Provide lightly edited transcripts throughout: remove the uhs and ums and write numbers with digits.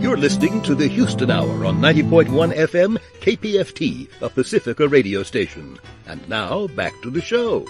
You're listening to the Houston Hour on 90.1 FM KPFT, a Pacifica radio station. And now, back to the show.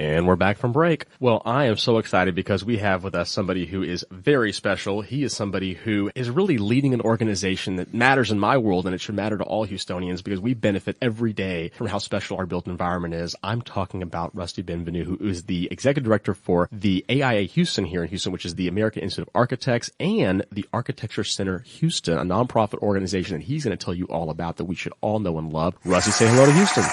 And we're back from break. Well, I am so excited because we have with us somebody who is very special. He is somebody who is really leading an organization that matters in my world, and it should matter to all Houstonians because we benefit every day from how special our built environment is. I'm talking about Rusty Bienvenue, who is the executive director for the AIA Houston here in Houston, which is the American Institute of Architects, and the Architecture Center Houston, a nonprofit organization that he's going to tell you all about that we should all know and love. Rusty, say hello to Houston.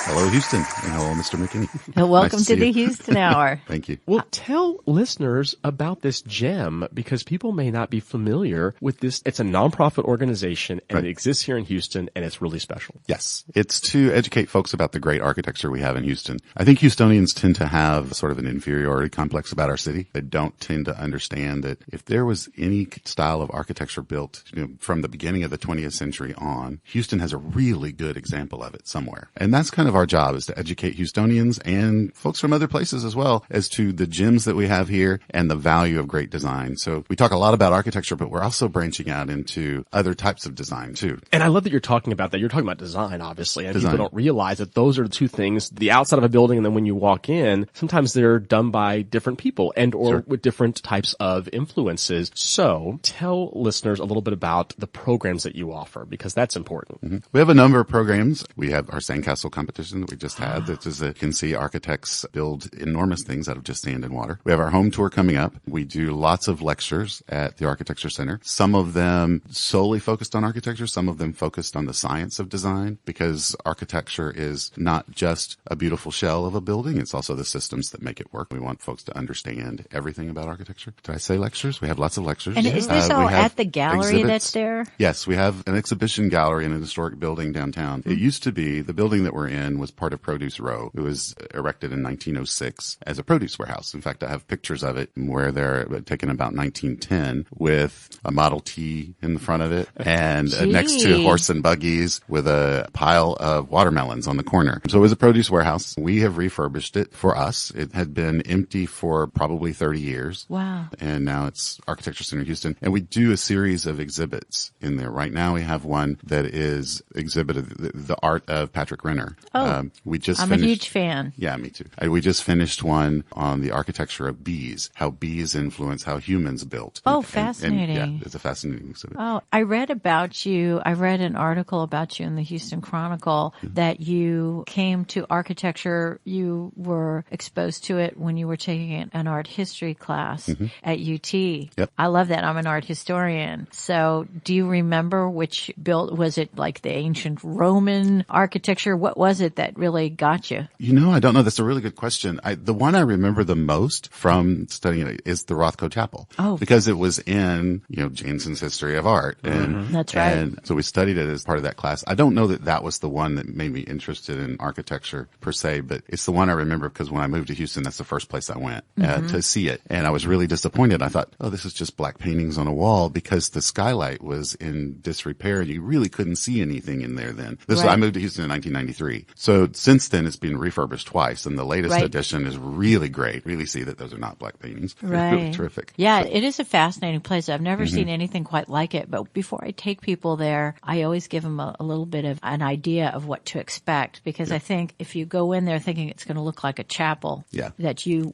Hello, Houston, and hello, Mr. McKinney. Welcome nice to the Houston Hour. Thank you. Well, tell listeners about this gem because people may not be familiar with this. It's a nonprofit organization, and It exists here in Houston, and it's really special. Yes, it's to educate folks about the great architecture we have in Houston. I think Houstonians tend to have sort of an inferiority complex about our city. They don't tend to understand that if there was any style of architecture built from the beginning of the 20th century on, Houston has a really good example of it somewhere. And that's kind of our job, is to educate Houstonians and folks from other places as well as to the gems that we have here and the value of great design. So we talk a lot about architecture, but we're also branching out into other types of design too. And I love that you're talking about that. You're talking about design, obviously, and people don't realize that those are the two things, the outside of a building and then when you walk in, sometimes they're done by different people and or with different types of influences. So tell listeners a little bit about the programs that you offer because that's important. Mm-hmm. We have a number of programs. We have our sandcastle competition that we just had. That is, you can see architects build enormous things out of just sand and water. We have our home tour coming up. We do lots of lectures at the Architecture Center. Some of them solely focused on architecture, some of them focused on the science of design, because architecture is not just a beautiful shell of a building. It's also the systems that make it work. We want folks to understand everything about architecture. Did I say lectures? We have lots of lectures. And is this all at the gallery exhibits. that's there? Yes, we have an exhibition gallery in an historic building downtown. It used to be, the building that we're in was part of Produce Row. It was erected in 1906 as a produce warehouse. In fact, I have pictures of it where they're taken about 1910 with a Model T in the front of it and next to horse and buggies with a pile of watermelons on the corner. So it was a produce warehouse. We have refurbished it for us. It had been empty for probably 30 years. Wow. And now it's Architecture Center Houston. And we do a series of exhibits in there. Right now we have one that is exhibited, the art of Patrick Renner. I'm a huge fan. Yeah, me too. We just finished one on the architecture of bees, how bees influence how humans built. Oh, fascinating. Yeah, it's a fascinating exhibit. Oh, I read about you. I read an article about you in the Houston Chronicle that you came to architecture. You were exposed to it when you were taking an art history class at UT. Yep. I love that. I'm an art historian. So do you remember which was it like the ancient Roman architecture? What was it that really got you? I don't know. That's a really good question. The one I remember the most from studying it is the Rothko Chapel. Oh. Because it was in, Jansen's History of Art. And, That's right. And so we studied it as part of that class. I don't know that that was the one that made me interested in architecture per se, but it's the one I remember because when I moved to Houston, that's the first place I went to see it. And I was really disappointed. I thought, this is just black paintings on a wall because the skylight was in disrepair and you really couldn't see anything in there then. I moved to Houston in 1993. So since then, it's been refurbished twice, and the latest edition is really great. Really see that those are not black paintings. Right. Really terrific. Yeah, it is a fascinating place. I've never seen anything quite like it, but before I take people there, I always give them a little bit of an idea of what to expect, because I think if you go in there thinking it's going to look like a chapel,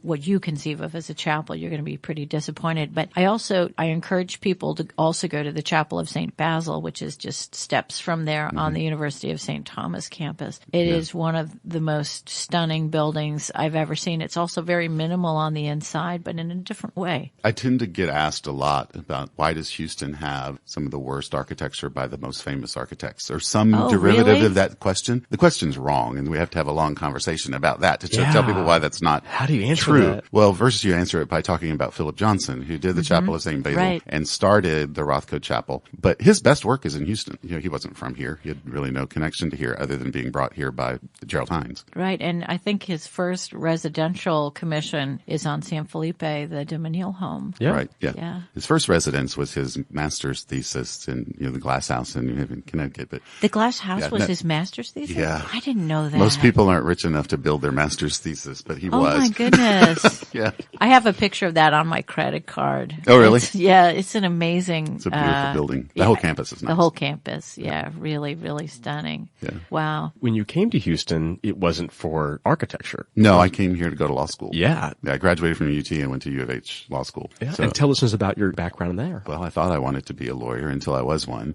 what you conceive of as a chapel, you're going to be pretty disappointed. But I encourage people to also go to the Chapel of St. Basil, which is just steps from there on the University of St. Thomas campus. It is one of the most stunning buildings I've ever seen. It's also very minimal on the inside, but in a different way. I tend to get asked a lot about why does Houston have some of the worst architecture by the most famous architects, or some derivative of that question. The question's wrong, and we have to have a long conversation about that to tell people why that's not How do you answer true. that? Well, first you answer it by talking about Philip Johnson, who did the Chapel of St. Basil and started the Rothko Chapel. But his best work is in Houston. He wasn't from here. He had really no connection to here other than being brought here by by Gerald Hines. Right. And I think his first residential commission is on San Felipe, the de Menil home. Yeah. Right. Yeah. Yeah. His first residence was his master's thesis in, the Glass House in New Haven, Connecticut. But The Glass House Yeah, was that- his master's thesis? Yeah. I didn't know that. most people aren't rich enough to build their master's thesis, but he Oh was. my goodness. Yeah. I have a picture of that on my credit card. Oh, really? It's an amazing. It's a beautiful building. The whole campus is nice. The whole campus. Yeah. Really, really stunning. Yeah. Wow. When you came to Houston, it wasn't for architecture. No, I came here to go to law school. Yeah. I graduated from UT and went to U of H law school. Yeah. So, And tell listeners about your background there. well, I thought I wanted to be a lawyer until I was one.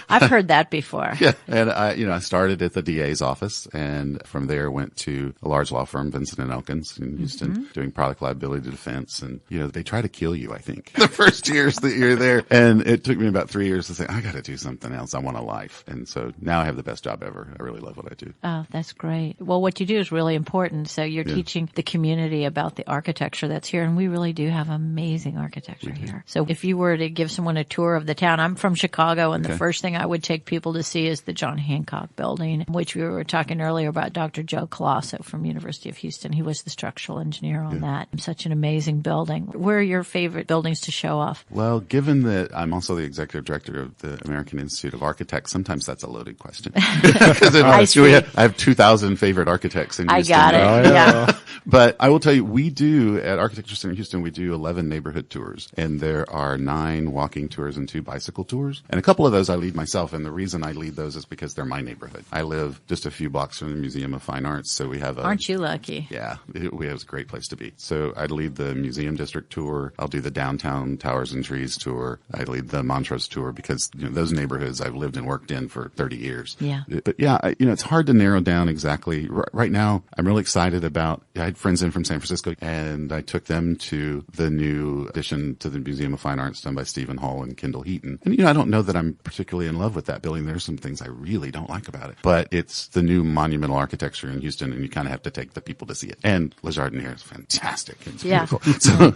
I've heard that before. Yeah. And I started at the DA's office and from there went to a large law firm, Vincent and Elkins in Houston, doing product liability defense. And, they try to kill you, I think, the first years that you're there. And it took me about 3 years to say, I got to do something else. I want a life. And so now I have the best job ever. I really love what I do. Oh, that's great. Well, what you do is really important. So you're teaching the community about the architecture that's here. And we really do have amazing architecture here. So if you were to give someone a tour of the town, I'm from Chicago, and the first thing I would take people to see is the John Hancock building, which we were talking earlier about Dr. Joe Colosso from University of Houston. He was the structural engineer on that. Such an amazing building. Where are your favorite buildings to show off? Well, given that I'm also the executive director of the American Institute of Architects, sometimes that's a loaded question. I have 2,000 favorite architects in Houston. I got it. Yeah. But I will tell you, we do, at Architecture Center Houston, we do 11 neighborhood tours. And there are 9 walking tours and 2 bicycle tours. And a couple of those I lead myself. And the reason I lead those is because they're my neighborhood. I live just a few blocks from the Museum of Fine Arts. So we have Aren't you lucky? Yeah, it was a great place to be. So I'd lead the Museum District tour. I'll do the Downtown Towers and Trees tour. I lead the Montrose tour because those neighborhoods I've lived and worked in for 30 years. Yeah. But yeah, it's hard to narrow down exactly. Right now, I'm really excited about, I had friends in from San Francisco and I took them to the new addition to the Museum of Fine Arts done by Stephen Hall and Kendall Heaton. And I don't know that I'm particularly in love with that building. There's some things I really don't like about it, but it's the new monumental architecture in Houston and you kind of have to take the people to see it. And Le Jardiniere is fantastic. It's beautiful.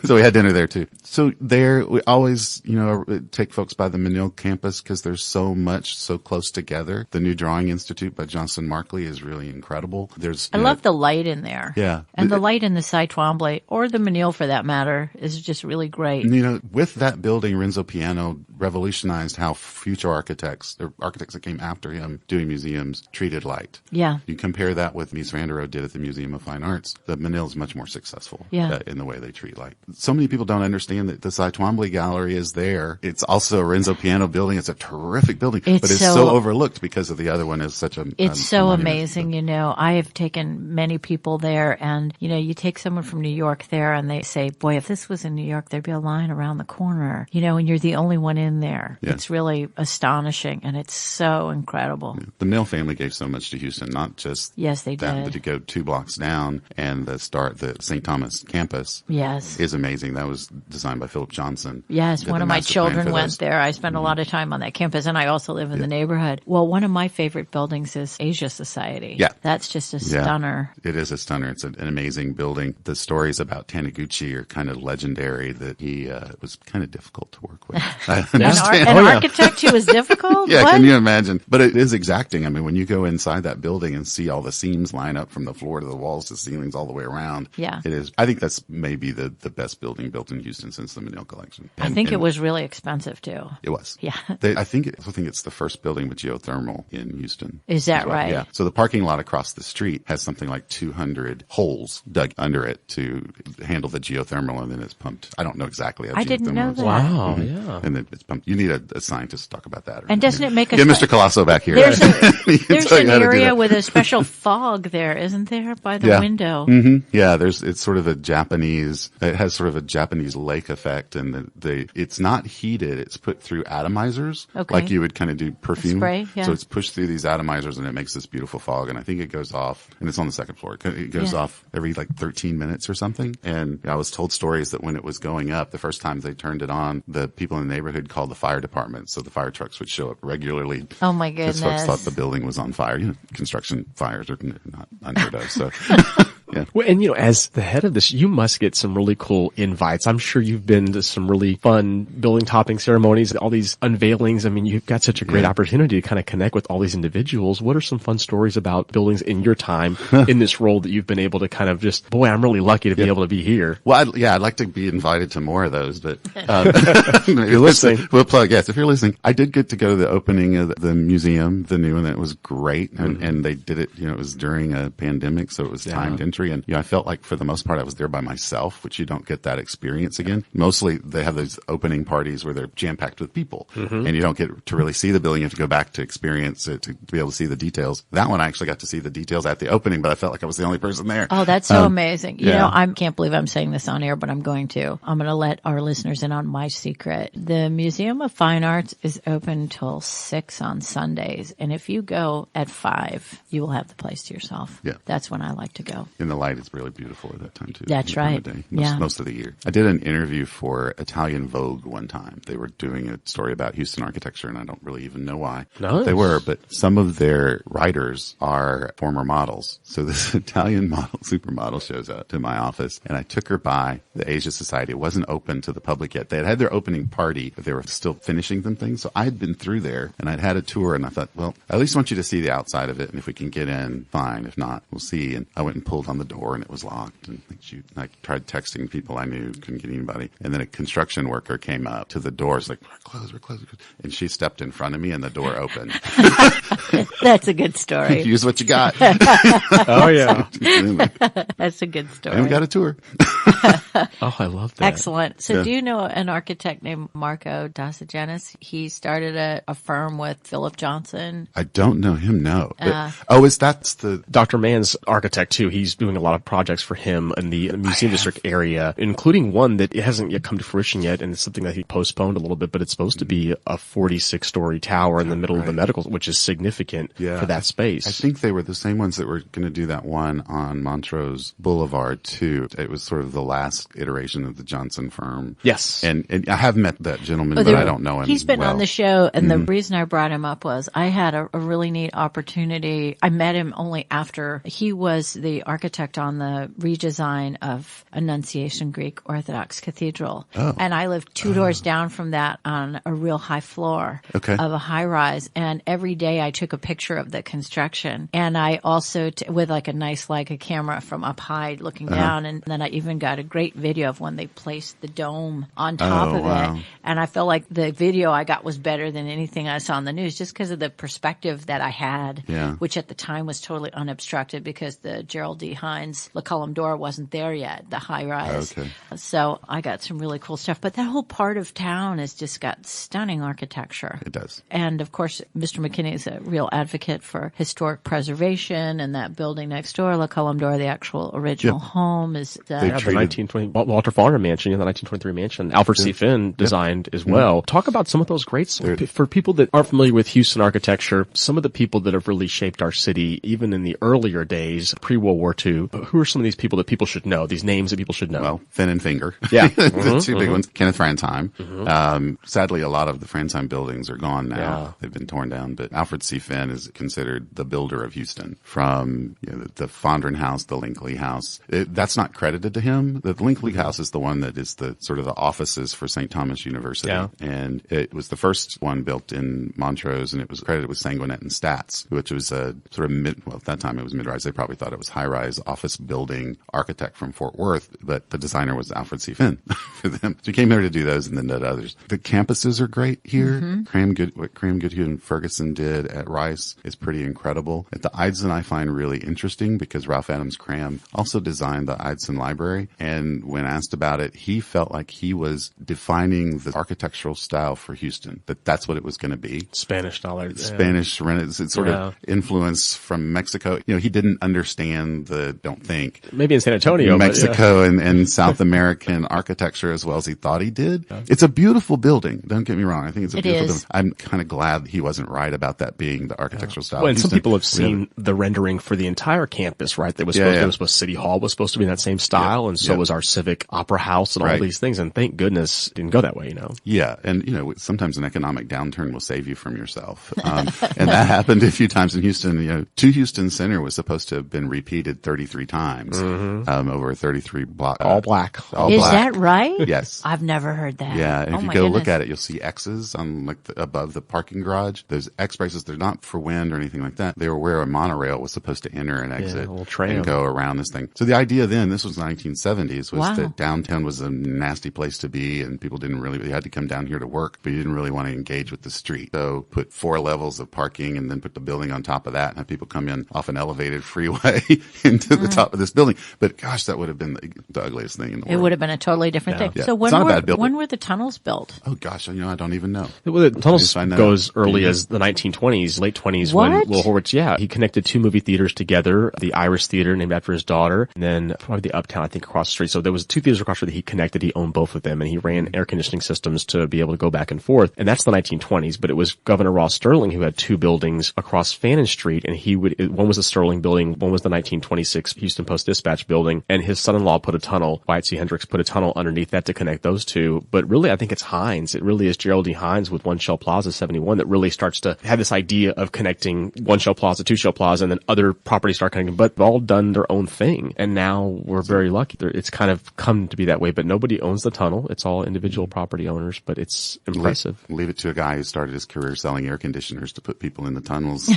So we had dinner there too. So there we always, take folks by the Menil campus because there's so much so close together. The new Drawing Institute by Johnson Markley is really incredible. I love the light in there. Yeah. And the light in the Cy Twombly, or the Menil for that matter, is just really great. With that building, Renzo Piano revolutionized how future architects, or architects that came after him doing museums, treated light. Yeah. You compare that with Mies van der Rohe did at the Museum of Fine Arts. The Menil is much more successful in the way they treat light. So many people don't understand that the Cy Twombly Gallery is there. It's also a Renzo Piano building. It's a terrific building, but it's so overlooked because of the other one is such a It's so amazing. I have taken many people there, and you take someone from New York there and they say, boy, if this was in New York, there'd be a line around the corner, and you're the only one in there. Yeah. It's really astonishing, and it's so incredible. Yeah. The Mill family gave so much to Houston, not just yes, they did. But to go 2 blocks down and the St. Thomas campus is amazing. That was designed by Philip Johnson. Yes, one of my children went there. I spent a lot of time on that campus, and I also live in the neighborhood. Well, one of my favorite buildings is Asia Society. Yeah. That's just a stunner. It is a stunner. It's an amazing building. The stories about Taniguchi are kind of legendary, that he was kind of difficult to work with. An architect who was difficult? Yeah, what? Can you imagine? But it is exacting. I mean, when you go inside that building and see all the seams line up from the floor to the walls to ceilings all the way around, it is. I think that's maybe the best building built in Houston since the Menil Collection. I think it was really expensive too. It was. Yeah. I think it's the first building with geothermal in Houston. Is that right? Yeah. So the parking lot across the street has something like 200 holes dug under it to handle the geothermal, and then it's pumped. I don't know exactly how I didn't know that. Wow. Yeah. And then it's pumped. You need a scientist to talk about that. And doesn't it make a get Mr. Colosso back here? There's an area with a special fog there, isn't there, by the window? Mm-hmm. Yeah. It's sort of a Japanese. It has sort of a Japanese lake effect, and it's not heated. It's put through atomizers, like you would kind of do perfume. Spray, So it's pushed through these atomizers, and it makes this beautiful fog. And I think it goes off, and it's on the second floor. It goes off every 13 minutes or something. And I was told stories that when it was going up, the first time they turned it on, the people in the neighborhood called the fire department. So the fire trucks would show up regularly. Oh my goodness. Because folks thought the building was on fire. Construction fires are not unheard of. So Well, and as the head of this, you must get some really cool invites. I'm sure you've been to some really fun building topping ceremonies, all these unveilings. I mean, you've got such a great opportunity to kind of connect with all these individuals. What are some fun stories about buildings in your time in this role that you've been able to kind of just, boy, I'm really lucky to be able to be here? Well, I'd like to be invited to more of those, but if you're listening, we'll plug. Yes, if you're listening, I did get to go to the opening of the museum, the new one. It was great, and they did it. It was during a pandemic, so it was timed entry, and I felt like for the most part I was there by myself, which you don't get that experience again. Mostly they have those opening parties where they're jam packed with people, and you don't get to really see the building. You have to go back to experience it to be able to see the details. That one I actually got to see the details at the opening, but I felt like I was the only person there. Oh, that's so amazing. I can't believe I'm saying this on air, but I'm going to. I'm going to let our listeners in on my secret. The Museum of Fine Arts is open till 6 on Sundays, and if you go at 5, you will have the place to yourself. Yeah. That's when I like to go. And the light is really beautiful at that time too. That's right. Most of the year. I did an interview for Italian Vogue one time. They were doing a story about Houston architecture, and I don't really even know why they were, but some of their writers are former models. So this Italian supermodel shows up to my office, and I took her by the Asia Society. It wasn't open to the public yet. They had their opening party, but they were still finishing some things. So I had been through there, and I'd had a tour, and I thought, well, I at least want you to see the outside of it, and if we can get in, fine. If not, we'll see. And I went and pulled on the door, and it was locked. And I tried texting people I knew, couldn't get anybody. And then a construction worker came up to the door. It's like, we're closed. And she stepped in front of me, and the door opened. That's a good story. Use what you got. Oh, yeah. That's a good story. And we got a tour. Oh, I love that. Excellent. So do you know an architect named Marco Dasagenis? He started a firm with Philip Johnson. I don't know him, no. That's the... Dr. Mann's architect, too. He's doing a lot of projects for him in the Museum District area, including one that hasn't yet come to fruition yet, and it's something that he postponed a little bit, but it's supposed to be a 46-story tower in the middle of the medical, which is significant for that space. I think they were the same ones that were going to do that one on Montrose Boulevard, too. It was sort of the last iteration of the Johnson firm. Yes. And I have met that gentleman, but I don't know him. He's been on the show, and the reason I brought him up was I had a really neat opportunity. I met him only after he was the architect on the redesign of Annunciation Greek Orthodox Cathedral. Oh. And I lived 2 doors down from that on a real high floor of a high rise. And every day I took a picture of the construction. And I also, with like a nice Leica camera from up high looking down. And then I even got a great video of when they placed the dome on top of it. And I felt like the video I got was better than anything I saw on the news just because of the perspective that I had, which at the time was totally unobstructed because the Gerald D. Hines Le Column d'Or wasn't there yet, the high rise. So I got some really cool stuff. But that whole part of town has just got stunning architecture. It does. And of course, Mr. McKinney is a real advocate for historic preservation, and that building next door, Le Column d'Or, the actual original home, is the 1920 Walter Faulkner mansion, the 1923 mansion. Alfred C. Finn designed as well. Talk about some of those greats. For people that aren't familiar with Houston architecture, some of the people that have really shaped our city, even in the earlier days, pre-World War II, who are some of these people that people should know, these names that people should know? Well, Finn and Finger. Yeah. The two big ones. Kenneth Fransheim. Sadly, a lot of the Fransheim buildings are gone now. Yeah. They've been torn down, but Alfred C. Finn is considered the builder of Houston. From the Fondren House, the Linkley House. That's not credited to him. The Linkley House is the one that is the sort of the offices for St. Thomas University. Yeah. And it was the first one built in Montrose, and it was credited with Sanguinet and Stats, which was a sort of at that time it was mid-rise. They probably thought it was high-rise office building architect from Fort Worth, but the designer was Alfred C. Finn for them. So he came there to do those and then did others. The campuses are great here. What Graham Goodhue and Ferguson did at Rice is pretty incredible. At the Eidson, I find really interesting because Ralph Adams Cram also designed the Eidson Library, and when asked about it, he felt like he was defining the architectural style for Houston, that's what it was going to be. Spanish style. Spanish Renaissance, sort of influence from Mexico. He didn't understand maybe in San Antonio, Mexico and South American architecture as well as he thought he did. It's a beautiful building. Don't get me wrong. I think it's a beautiful building. I'm kind of glad he wasn't right about that being the architectural style. Well, and some people have seen the rendering for the entire campus, right? City Hall was supposed to be in that same style, and so was our Civic Opera House and all these things. And thank goodness it didn't go that way, Yeah, and sometimes an economic downturn will save you from yourself, and that happened a few times in Houston. To Houston Center was supposed to have been repeated 30 33 times over 33 blocks. All black. Is that right? Yes. I've never heard that. Yeah, and oh if you my go goodness. look at it, you'll see X's on like above the parking garage. Those X braces, they're not for wind or anything like that. They were where a monorail was supposed to enter and exit a little tram. and go around this thing. So the idea then, this was the 1970s, was Wow. that downtown was a nasty place to be, and people didn't really, they had to come down here to work, but you didn't really want to engage with the street. So put 4 levels of parking and then put the building on top of that and have people come in off an elevated freeway into the top of this building. But gosh, that would have been the ugliest thing in the world. It would have been a totally different thing. Yeah. So It's not a bad building. when were the tunnels built? Oh gosh, I don't even know. Well, the tunnels find that go out? as early as the 1920s, late 20s What? when Will Horwitz, he connected 2 movie theaters together, the Iris Theater named after his daughter, and then probably the Uptown, I think, across the street. So there was 2 theaters across the street that he connected. He owned both of them, and he ran air conditioning systems to be able to go back and forth. And that's the 1920s, but it was Governor Ross Sterling who had 2 buildings across Fannin Street, and one was the Sterling building, one was the 1926 Houston Post-Dispatch building, and his son-in-law put a tunnel, Wyatt C. Hendricks put a tunnel underneath that to connect those 2. But really, I think it's Hines. It really is Gerald D. Hines with One Shell Plaza 71 that really starts to have this idea of connecting One Shell Plaza, Two Shell Plaza, and then other properties start connecting, but they've all done their own thing. And now we're very lucky. It's kind of come to be that way, but nobody owns the tunnel. It's all individual property owners, but it's impressive. Leave it to a guy who started his career selling air conditioners to put people in the tunnels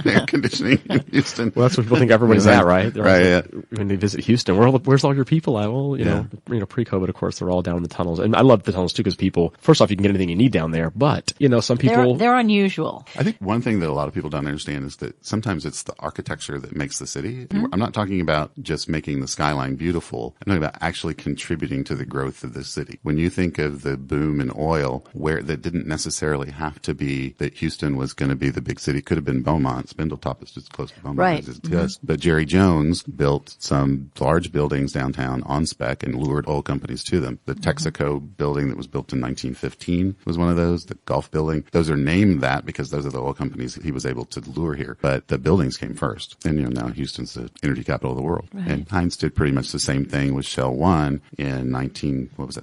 air conditioning in Houston. Well, that's what people think everybody's at, right? They're Right, like, when they visit Houston, where's all your people at? Well, you know, pre-COVID, of course, they're all down in the tunnels. And I love the tunnels too, because people, first off, you can get anything you need down there, but, some people. They're unusual. I think one thing that a lot of people don't understand is that sometimes it's the architecture that makes the city. I'm not talking about just making the skyline beautiful. I'm talking about actually contributing to the growth of the city. When you think of the boom in oil, where that didn't necessarily have to be that Houston was going to be the big city. It could have been Beaumont. Spindletop is just close to Beaumont. Right. As it is to us. But Jerry Jones built some large buildings downtown on spec and lured oil companies to them. The Texaco building that was built in 1915 was one of those. The Gulf building. Those are named that because those are the oil companies he was able to lure here. But the buildings came first. And, now Houston's the energy capital of the world. Right. And Hines did pretty much the same thing with Shell 1 in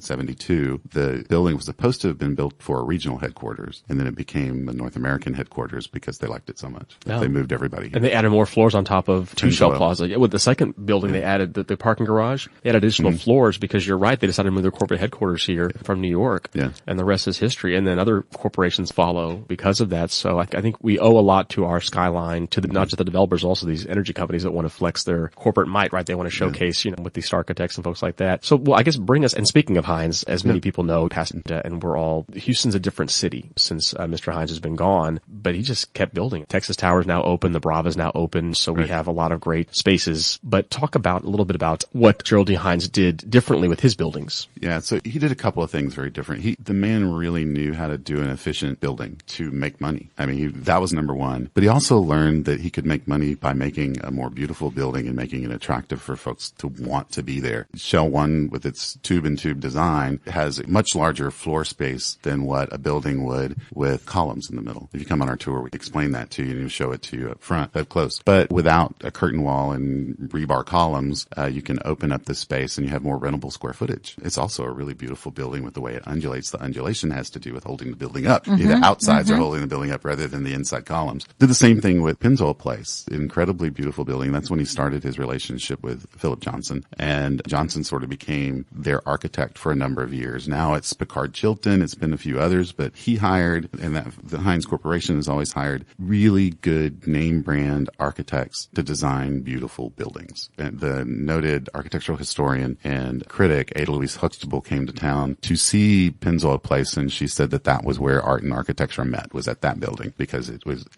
72. The building was supposed to have been built for a regional headquarters, and then it became a North American headquarters because they liked it so much. Oh. They moved everybody here. And they added more floors on top of Two Shell Pennzoil. Plaza. Yeah, with the second building, they added the parking garage. They added additional floors because you're right. They decided to move their corporate headquarters here from New York. Yeah. And the rest is history. And then other corporations follow because of that. So I think we owe a lot to our skyline, to not just the developers, also these energy companies that want to flex their corporate might, right? They want to showcase, with these architects and folks like that. So, well, I guess bring us, and speaking of Hines, as many people know, and Houston's a different city since Mr. Hines has been gone, but he just kept building. Texas Tower is now open. The Brava is now open. So we have a lot of great spaces. But talk a little bit about what Gerald D. Hines did differently with his buildings. Yeah, so he did a couple of things very different. The man really knew how to do an efficient building to make money. I mean, that was number one. But he also learned that he could make money by making a more beautiful building and making it attractive for folks to want to be there. Shell 1, with its tube-in-tube design, has a much larger floor space than what a building would with columns in the middle. If you come on our tour, we explain that to you and show it to you up front, up close. But without a curtain wall and rebar columns, you can open up the space and you have more rentable square footage. It's also a really beautiful building with the way it undulates. The undulation has to do with holding the building up. The outsides are holding the building up rather than the inside columns. Did the same thing with Pennzoil Place. Incredibly beautiful building. That's when he started his relationship with Philip Johnson. And Johnson sort of became their architect for a number of years. Now it's Picard Chilton. It's been a few others, but he hired, and the Hines Corporation has always hired really good name brand architects to design beautiful buildings. And the noted architectural historian and critic Ada Louise Huxtable came to town to see Pennzoil Place, and she said that was where art and architecture met, was at that building, because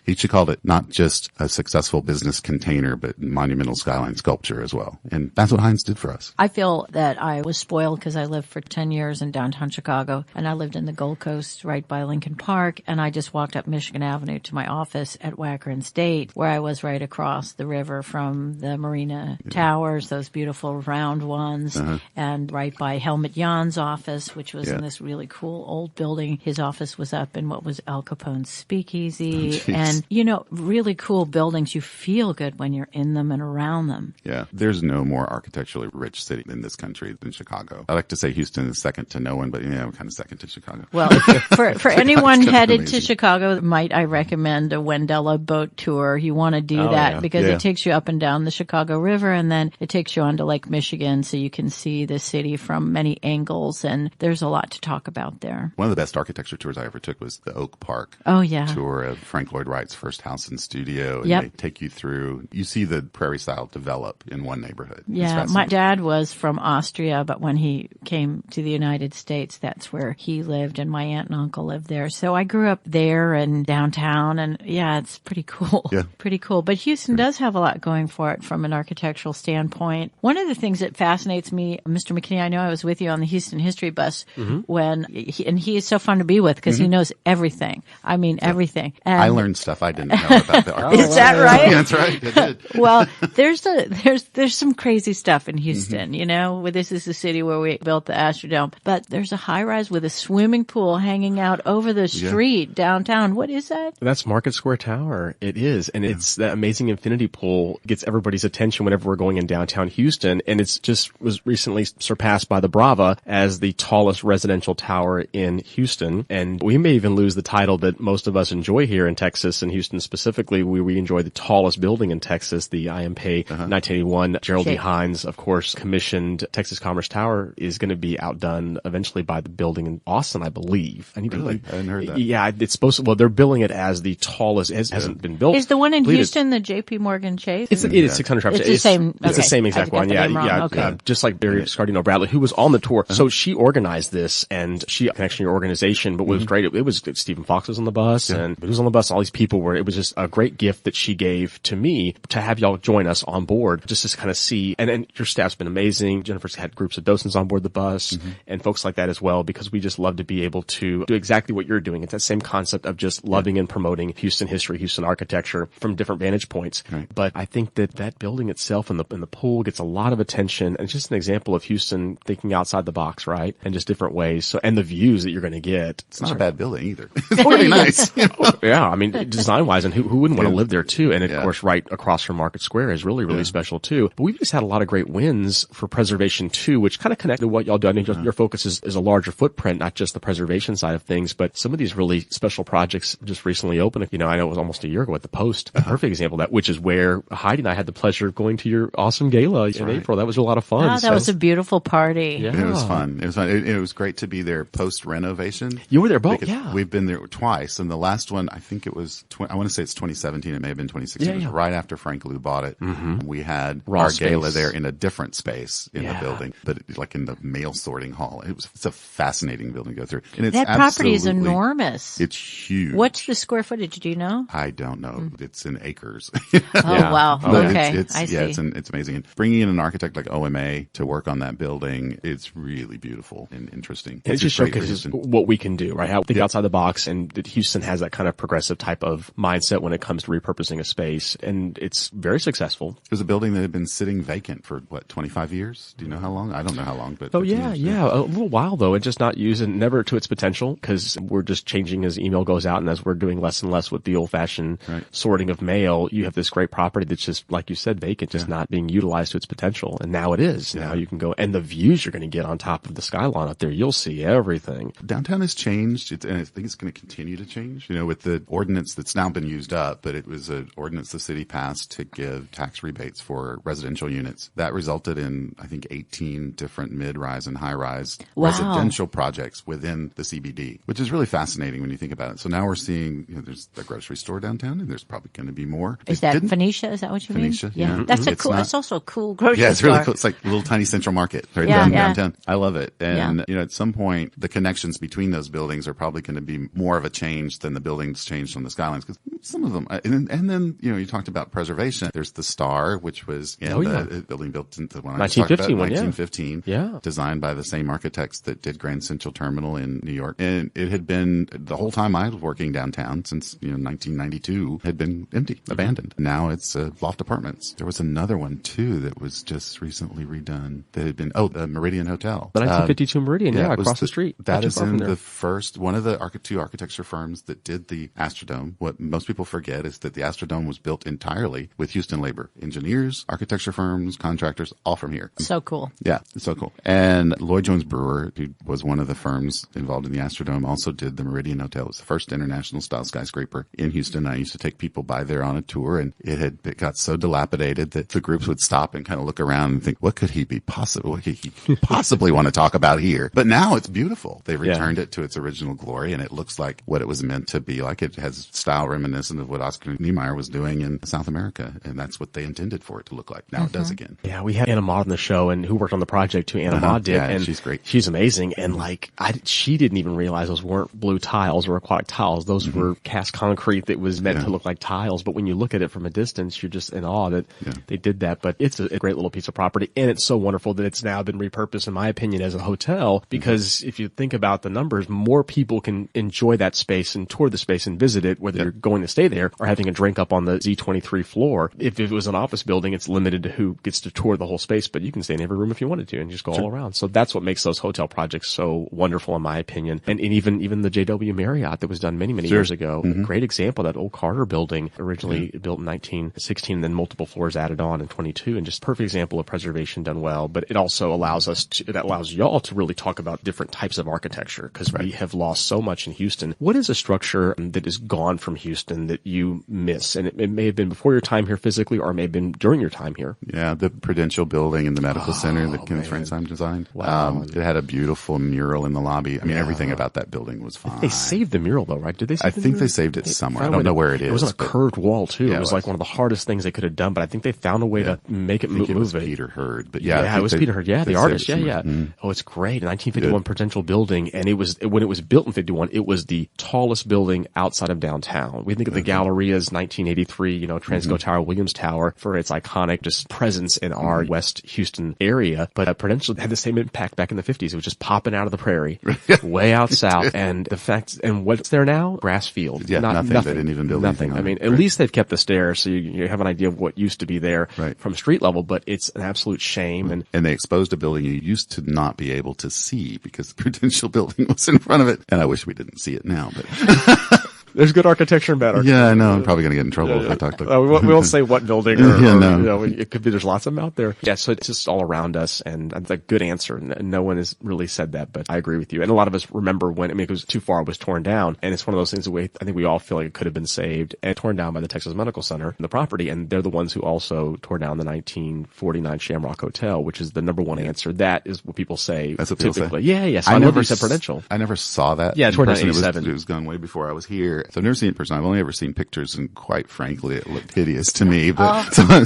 she called it not just a successful business container, but monumental skyline sculpture as well. And that's what Hines did for us. I feel that I was spoiled because I lived for 10 years in downtown Chicago, and I lived in the Gold Coast right by Lincoln Park, and I just walked up Michigan Avenue to my office at Wacker and State, where I was right across the river from the Marina Towers, those beautiful round ones, and right by Helmut Jahn's office, which was in this really cool old building. His office was up in what was Al Capone's Speakeasy, and, really cool buildings. You feel good when you're in them and around them. Yeah. There's no more architecturally rich city in this country than Chicago. I like to say Houston is second to no one, but we're kind of second to Chicago. Well, for anyone headed amazing. to Chicago, might I recommend a Wendella boat tour? You want to do that because it takes you up and down the Chicago River, and then it takes you onto Lake Michigan so you can see the city from many angles, and there's a lot to talk about there. One of the best architecture tours I ever took was the Oak Park tour of Frank Lloyd Wright's first house and studio. And they take you through, you see the prairie style develop in one neighborhood. Yeah, my dad was from Austria, but when he came to the United States, that's where he lived, and my aunt and uncle lived there. So I grew up there and downtown, and yeah, it's pretty cool. Yeah. Pretty cool. But Houston does have a lot going for it from an architectural standpoint. One of the things that fascinates me, Mr. McKinney, I know I was with you on the Houston History Bus when, he is so fun to be with because he knows everything. I mean, everything. And I learned stuff I didn't know about the architecture. Is that right? Yeah, that's right. I did. Well, there's some crazy stuff in Houston, you know. This is the city where we built the Astrodome, but there's a high-rise with a swimming pool hanging out over the street downtown. What is that? That's Market Square Tower. It is, and it's that amazing infinity pool gets everybody's attention whenever we're going in downtown Houston, and it's just was recently surpassed by the Brava as the tallest residential tower in Houston. And we may even lose the title that most of us enjoy here in Texas and Houston specifically. We enjoy the tallest building in Texas, the IMP 1981. Gerald D. Hines, of course, commissioned Texas Commerce Tower is going to be outdone eventually by the building in Austin, I believe. I hadn't heard that. Yeah, it's supposed to, well, they're billing it as the tallest, it hasn't been built. Is the one in Houston the JP Morgan Chase? It is 600 traps. It's the same. It's the same exact one. Yeah. Just like Barry Scardino Bradley, who was on the tour. So she organized this, and she connection your organization, but what was great, it was Stephen Fox was on the bus, and it was on the bus. All these people were. It was just a great gift that she gave to me to have y'all join us on board, just to kind of see. And your staff's been amazing. Jennifer's had groups of docents on board the bus and folks like that as well, because we just love to be able to do exactly what you're doing. It's that same concept of just loving and promoting Houston history, Houston architecture from different vantage points. Right. But I think that building itself and the pool gets a lot of attention, and it's just an example of Houston thinking outside the box, right? And just different ways. So, and the views that you're going to get. It's not a bad building either. It's pretty nice. You know? Yeah, I mean, design wise, and who wouldn't want to live there too? And of course, right across from Market Square is really special too. But we've just had a lot of great wins for preservation too, which kind of connect to what y'all do. I mean, your focus is a larger footprint, not just the preservation side of things, but some of these really special projects just recently opened. You know, I know it was almost a year ago at the Post. A perfect example of that, which is where Heidi and I had the pleasure of going to your awesome gala in April. That was a lot of fun. Oh, that was a beautiful party. Yeah. It was fun. It was fun. It was great to be there post renovation. You were there both, yeah. We've been there twice, and the last one, I think it was, I want to say it's 2017. It may have been 2016. It was right after Frank Lou bought it. We had our gala there in a different space in the building, but like in the mail sorting hall. It's a fascinating building to go through. And it's that property is enormous. It's huge. What's the square footage? Do you know? I don't know. It's in acres. Wow. Okay. I see. It's amazing. And bringing in an architect like OMA to work on that building, it's really beautiful and interesting. It just showcases what we can do, right? How we think outside the box, and that Houston has that kind of progressive type of mindset when it comes to repurposing a space, and it's very successful. It was a building that had been sitting vacant for 25 years? Do you know how long? I don't know how long, but a little while though, and just not used and never to its potential, because we're just changing as email goes out, and as we're doing less and less with the old-fashioned sorting of mail, you have this great property that's just, like you said, vacant, just not being utilized to its potential. And now it is. Now you can go, and the views you're going to get on top of the skyline up there, you'll see everything. Downtown has changed, and I think it's going to continue to change. You know, with the ordinance that's now been used up, but it was an ordinance the city passed to give tax rebates for residential units. That resulted in, I think, 18 different mid-rise and high-rise residential projects within the CBD, which is really fascinating when you think about it. So now we're seeing, there's a grocery store downtown, and there's probably going to be more. Is that Phoenicia? Is that what you mean? Phoenicia, yeah. That's it's also a cool grocery store. Yeah, it's really cool. It's like a little tiny central market downtown. I love it. And, at some point, the connections between those buildings are probably going to be more of a change than the buildings changed on the skylines, because some of them, and then, you talked about preservation. There's the Star, which was the building built in the one I just talked about, 1915, designed by the same architects that did Grand Central Terminal in New York. And it had been, the whole time I was working downtown since, 1992, had been empty, abandoned. Now it's loft apartments. There was another one too that was just recently redone that had been, the Meridian Hotel. The 1952 Meridian, across the street. That is in the first, one of the two architecture firms that did the Astrodome. What most people forget is that the Astrodome was built entirely with Houston labor. Engineers, architecture firms, contractors, all from here. So cool. Yeah, it's so cool. And Lloyd Jones Brewer, who was one of the firms involved in the Astrodome, also did the Meridian Hotel. It was the first international style skyscraper in Houston. I used to take people by there on a tour, and it got so dilapidated dilapidated that the groups would stop and kind of look around and think, what could he possibly want to talk about here? But now it's beautiful. They returned it to its original glory, and it looks like what it was meant to be like. It has style reminiscent of what Oscar Niemeyer was doing in South America, and that's what they intended for it to look like. Now it does again. Yeah, we had Anna Maud on the show, and who worked on the project too. Anna Maud did, yeah, and she's great. She's amazing, and like she didn't even realize those weren't blue tiles or aquatic tiles. Those were cast concrete that was meant to look like tiles. But when you look at it from a distance, you're just in awe that they did that. But it's a great little piece of property, and it's so wonderful that it's now been repurposed, in my opinion, as a hotel. Because if you think about the numbers, more people can enjoy that space and tour the space and visit it, whether you're going to stay there or having a drink up on the Z23 floor. If it was an office building, it's limited to who gets to tour the whole space, but you can stay in every room if you wanted to and just go all around. So that's what makes those hotel projects so wonderful, in my opinion. And even the JW Marriott that was done many years ago, great example. That old Carter building, originally built in 1916, and then multiple floors added on in 22, and just perfect example of preservation done well. But it also allows y'all to really talk about different types of architecture, because we have lost so much in Houston. What is a structure that is gone from Houston that you miss? And it may have been before your time here physically, or it may have been during your time here. Yeah, the Prudential building and the medical center that Kenneth Rensheim designed. Wow. It had a beautiful mural in the lobby. I mean, everything about that building was fine. They saved the mural though, right? Did they save the mural? I think they saved it somewhere. I don't know where it is. It was on a curved wall too. Yeah, it was like one of the hardest things they could have done, but I think they found a way to make it move. It was Peter Hurd, but it was Peter Hurd. Yeah, the artist. Yeah. Oh, it's great. 1951 Prudential building, and when it was built in 51, it was the tallest building outside of downtown. We think of the Galleria's 1983, Transco Tower, Williams Tower, for its iconic just presence in our West Houston area. But Prudential had the same impact back in the 50s. It was just popping out of the prairie, way out south. And the fact, and what's there now? Grass field. Yeah, nothing. They didn't even build nothing. I mean, at least they've kept the stairs, so you have an idea of what used to be there from street level. But it's an absolute shame. And they exposed a building you used to not be able to see because the Prudential building was in front of it. And I wish we didn't see it now, but. There's good architecture and bad architecture. Yeah, I know. I'm probably going to get in trouble if I talk to we won't say what building it could be. There's lots of them out there. Yeah, so it's just all around us, and that's a good answer. No one has really said that, but I agree with you. And a lot of us remember when, it was too far, it was torn down. And it's one of those things that I think we all feel like it could have been saved and torn down by the Texas Medical Center, the property. And they're the ones who also tore down the 1949 Shamrock Hotel, which is the number one answer. That is what people say. That's what people typically. say. Yeah. So I never said Prudential. I never saw that. Yeah, tore down in 87. It was gone way before I was here. So I've never seen it in person. I've only ever seen pictures, and quite frankly, it looked hideous to me. But so I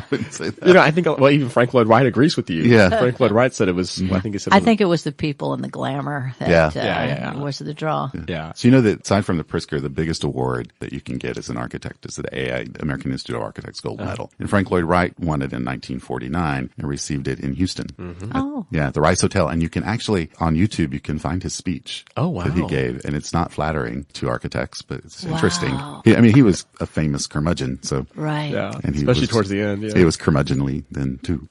wouldn't say that. I think even Frank Lloyd Wright agrees with you. Yeah, Frank Lloyd Wright said it was. I think it was the people and the glamour that was the draw. Yeah. So that aside from the Pritzker, the biggest award that you can get as an architect is the AIA, American Institute of Architects Gold Medal. And Frank Lloyd Wright won it in 1949 and received it in Houston. The Rice Hotel, and you can actually on YouTube you can find his speech. Oh wow. That he gave, and it's not flattering to architects, but it's interesting. He was a famous curmudgeon, so and especially towards the end. He was curmudgeonly then too.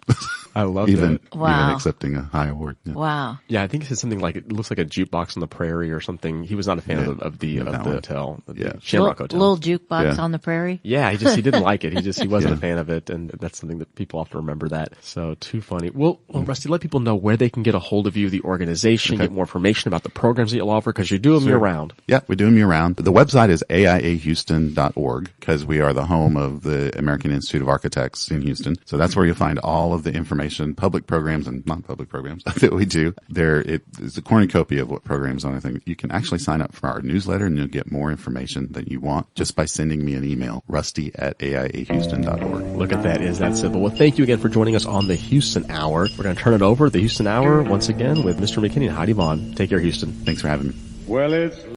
I love even accepting a high award. Yeah. Wow. Yeah, I think he said something like it looks like a jukebox on the prairie or something. He was not a fan of the hotel, the Shamrock Hotel. Little jukebox on the prairie. Yeah, he didn't like it. He wasn't a fan of it, and that's something that people often remember that. So too funny. Well, Rusty, let people know where they can get a hold of you, the organization, get more information about the programs that you'll offer, because you do them year round. Yeah, we do them year round. The website is AIAHouston.org, because we are the home of the American Institute of Architects in Houston. So that's where you'll find all of the information, public programs and non-public programs that we do. It's a cornucopia of what programs on. I think you can actually sign up for our newsletter, and you'll get more information that you want just by sending me an email, rusty@AIAHouston.org. Look at that. Is that simple? Well, thank you again for joining us on the Houston Hour. We're going to turn it over, the Houston Hour, once again with Mr. McKinney and Heidi Vaughn. Take care, Houston. Thanks for having me. Well, it's